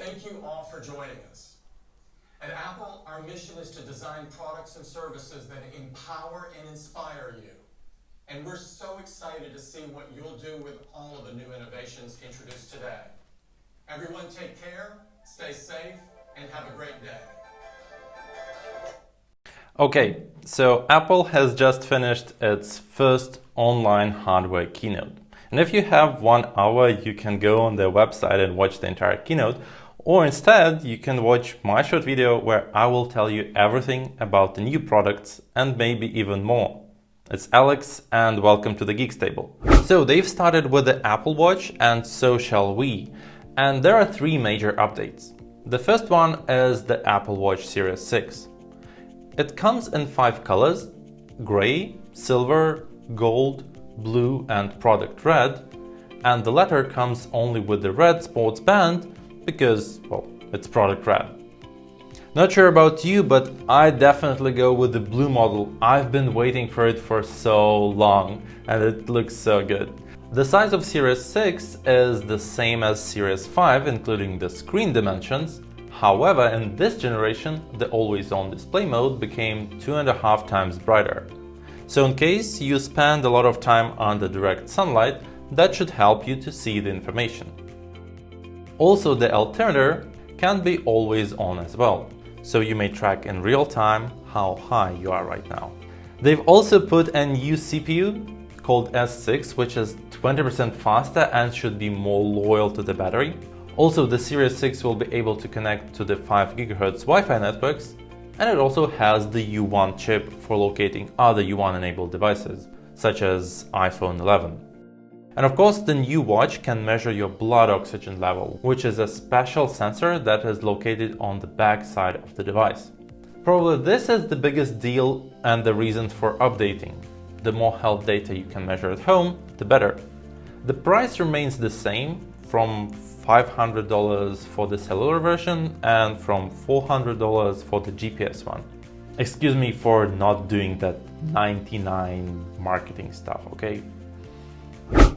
thank you all for joining us. At Apple, our mission is to design products and services that empower and inspire you. And we're so excited to see what you'll do with all of the new innovations introduced today. Everyone take care, stay safe, and have a great day. Okay, so Apple has just finished its first online hardware keynote. And if you have 1 hour, you can go on their website and watch the entire keynote. Or instead, you can watch my short video where I will tell you everything about the new products and maybe even more. It's Alex and welcome to the Geeks Table. So they've started with the Apple Watch and so shall we. And there are 3 major updates. The first one is the Apple Watch Series 6. It comes in 5 colors: gray, silver, gold, blue and product red. And the latter comes only with the red sports band because, well, it's product red. Not sure about you, but I definitely go with the blue model. I've been waiting for it for so long and it looks so good. The size of Series 6 is the same as Series 5, including the screen dimensions. However, in this generation, the always-on display mode became 2.5 times brighter. So in case you spend a lot of time under direct sunlight, that should help you to see the information. Also, the altimeter can be always on as well, so you may track in real time how high you are right now. They've also put a new CPU called S6, which is 20% faster and should be more loyal to the battery. Also, the Series 6 will be able to connect to the 5 GHz Wi-Fi networks, and it also has the U1 chip for locating other U1-enabled devices, such as iPhone 11. And of course, the new watch can measure your blood oxygen level, which is a special sensor that is located on the back side of the device. Probably this is the biggest deal and the reason for updating. The more health data you can measure at home, the better. The price remains the same, from $500 for the cellular version and from $400 for the GPS one. Excuse me for not doing that 99 marketing stuff, okay?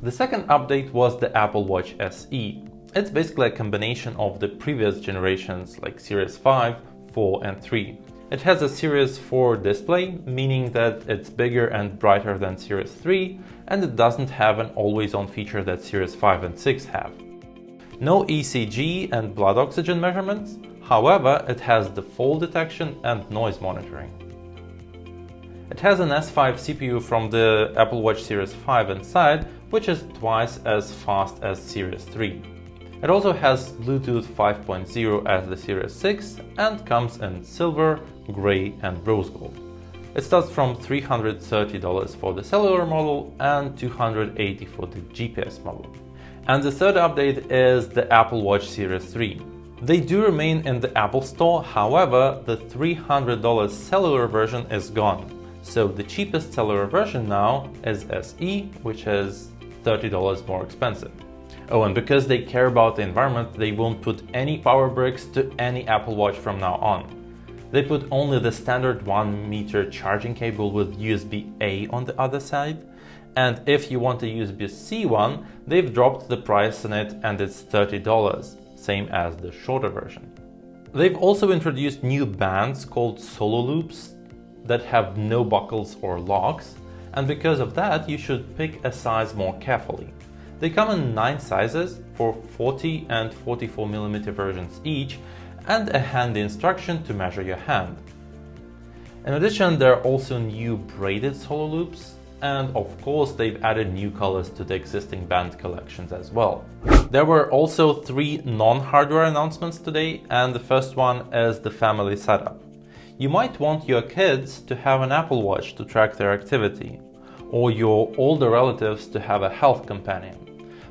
The second update was the Apple Watch SE. It's basically a combination of the previous generations like Series 5, 4 and 3. It has a Series 4 display, meaning that it's bigger and brighter than Series 3, and it doesn't have an always-on feature that Series 5 and 6 have. No ECG and blood oxygen measurements, however, it has the fall detection and noise monitoring. It has an S5 CPU from the Apple Watch Series 5 inside, which is twice as fast as Series 3. It also has Bluetooth 5.0 as the Series 6 and comes in silver, gray and rose gold. It starts from $330 for the cellular model and $280 for the GPS model. And the third update is the Apple Watch Series 3. They do remain in the Apple Store, however, the $300 cellular version is gone. So the cheapest cellular version now is SE, which is $30 more expensive. Oh, and because they care about the environment, they won't put any power bricks to any Apple Watch from now on. They put only the standard 1 meter charging cable with USB-A on the other side. And if you want a USB-C one, they've dropped the price on it and it's $30, same as the shorter version. They've also introduced new bands called Solo Loops that have no buckles or locks, and because of that you should pick a size more carefully. They come in 9 sizes for 40 and 44mm versions each, and a handy instruction to measure your hand. In addition, there are also new braided Solo Loops, and of course they've added new colors to the existing band collections as well. There were also 3 non-hardware announcements today, and the first one is the family setup. You might want your kids to have an Apple Watch to track their activity, or your older relatives to have a health companion.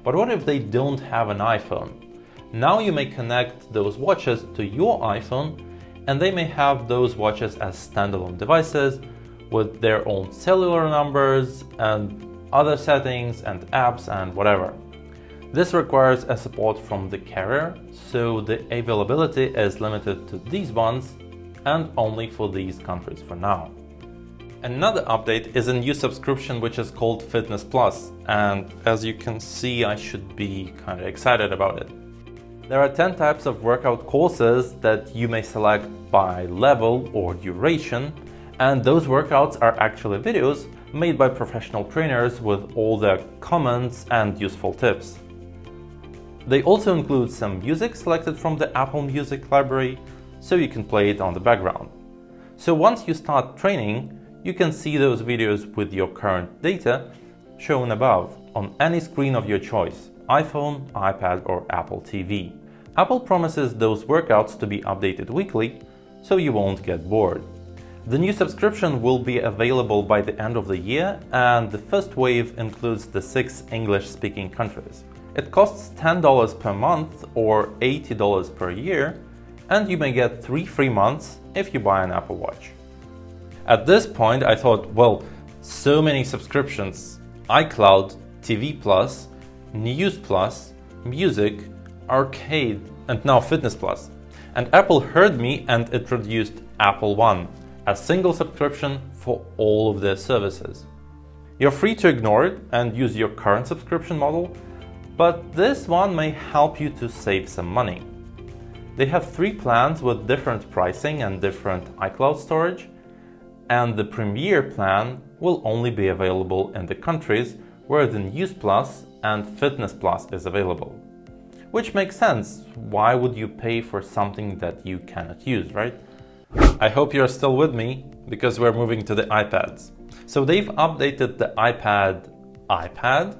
But what if they don't have an iPhone? Now you may connect those watches to your iPhone, and they may have those watches as standalone devices with their own cellular numbers and other settings and apps and whatever. This requires a support from the carrier, so the availability is limited to these ones and only for these countries for now. Another update is a new subscription which is called Fitness Plus, and as you can see, I should be kind of excited about it. There are 10 types of workout courses that you may select by level or duration, and those workouts are actually videos made by professional trainers with all their comments and useful tips. They also include some music selected from the Apple Music library, so you can play it on the background. So once you start training, you can see those videos with your current data shown above on any screen of your choice, iPhone, iPad or Apple TV. Apple promises those workouts to be updated weekly, so you won't get bored. The new subscription will be available by the end of the year, and the first wave includes the 6 English-speaking countries. It costs $10 per month or $80 per year, and you may get 3 free months if you buy an Apple Watch. At this point, I thought, well, so many subscriptions: iCloud, TV Plus, News Plus, Music, Arcade, and now Fitness Plus. And Apple heard me and introduced Apple One, a single subscription for all of their services. You're free to ignore it and use your current subscription model, but this one may help you to save some money. They have 3 plans with different pricing and different iCloud storage, and the Premier plan will only be available in the countries where the News Plus and Fitness Plus is available. Which makes sense. Why would you pay for something that you cannot use, right? I hope you're still with me, because we're moving to the iPads. So they've updated the iPad,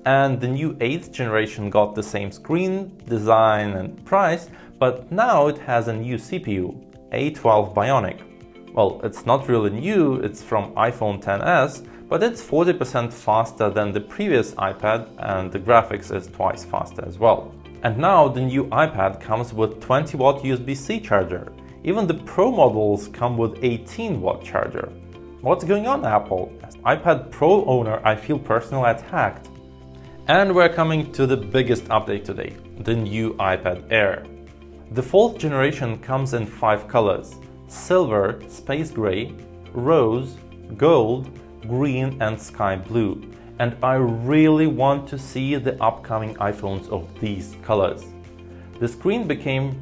and the new 8th generation got the same screen, design and price, but now it has a new CPU, A12 Bionic. Well, it's not really new, it's from iPhone XS, but it's 40% faster than the previous iPad, and the graphics is twice faster as well. And now the new iPad comes with 20-watt USB-C charger. Even the Pro models come with 18-watt charger. What's going on, Apple? As iPad Pro owner, I feel personally attacked. And we're coming to the biggest update today, the new iPad Air. The 4th generation comes in 5 colors: silver, space gray, rose, gold, green and sky blue. And I really want to see the upcoming iPhones of these colors. The screen became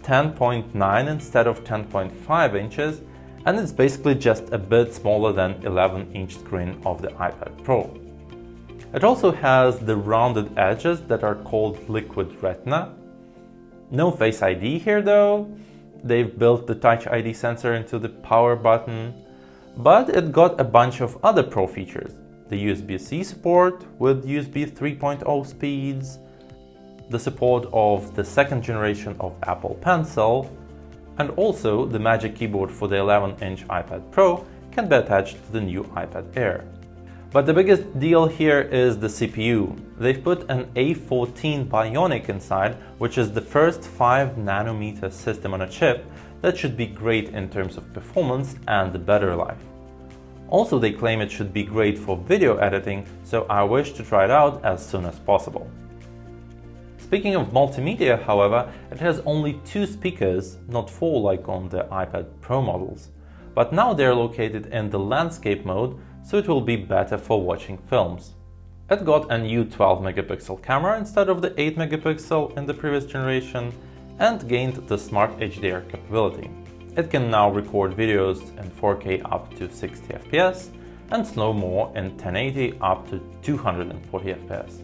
10.9 instead of 10.5 inches, and it's basically just a bit smaller than 11-inch screen of the iPad Pro. It also has the rounded edges that are called Liquid Retina. No Face ID here though. They've built the Touch ID sensor into the power button, but it got a bunch of other Pro features. The USB-C support with USB 3.0 speeds, the support of the 2nd generation of Apple Pencil, and also the Magic Keyboard for the 11-inch iPad Pro can be attached to the new iPad Air. But the biggest deal here is the CPU. They've put an A14 Bionic inside, which is the first 5nm system on a chip that should be great in terms of performance and the battery life. Also, they claim it should be great for video editing, so I wish to try it out as soon as possible. Speaking of multimedia, however, it has only 2 speakers, not 4 like on the iPad Pro models. But now they're located in the landscape mode, so it will be better for watching films. It got a new 12-megapixel camera instead of the 8-megapixel in the previous generation, and gained the Smart HDR capability. It can now record videos in 4K up to 60 FPS and slow-mo in 1080 up to 240 FPS,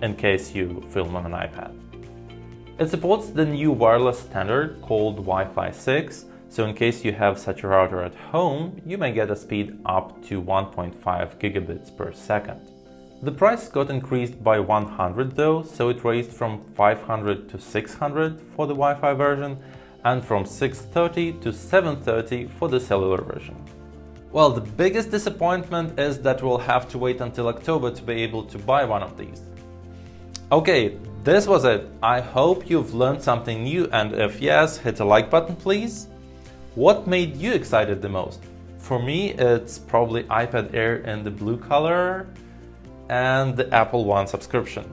in case you film on an iPad. It supports the new wireless standard called Wi-Fi 6, so in case you have such a router at home, you may get a speed up to 1.5 gigabits per second. The price got increased by 100 though, so it raised from 500 to 600 for the Wi-Fi version, and from 630 to 730 for the cellular version. Well, the biggest disappointment is that we'll have to wait until October to be able to buy one of these. Okay, this was it. I hope you've learned something new, and if yes, hit a like button please. What made you excited the most? For me, it's probably iPad Air in the blue color and the Apple One subscription.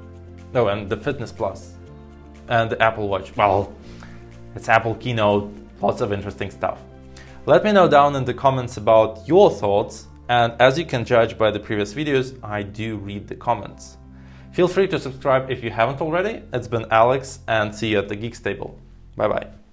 Oh, and the Fitness Plus and the Apple Watch. Well, it's Apple Keynote, lots of interesting stuff. Let me know down in the comments about your thoughts, and as you can judge by the previous videos, I do read the comments. Feel free to subscribe if you haven't already. It's been Alex, and see you at the Geeks table. Bye bye.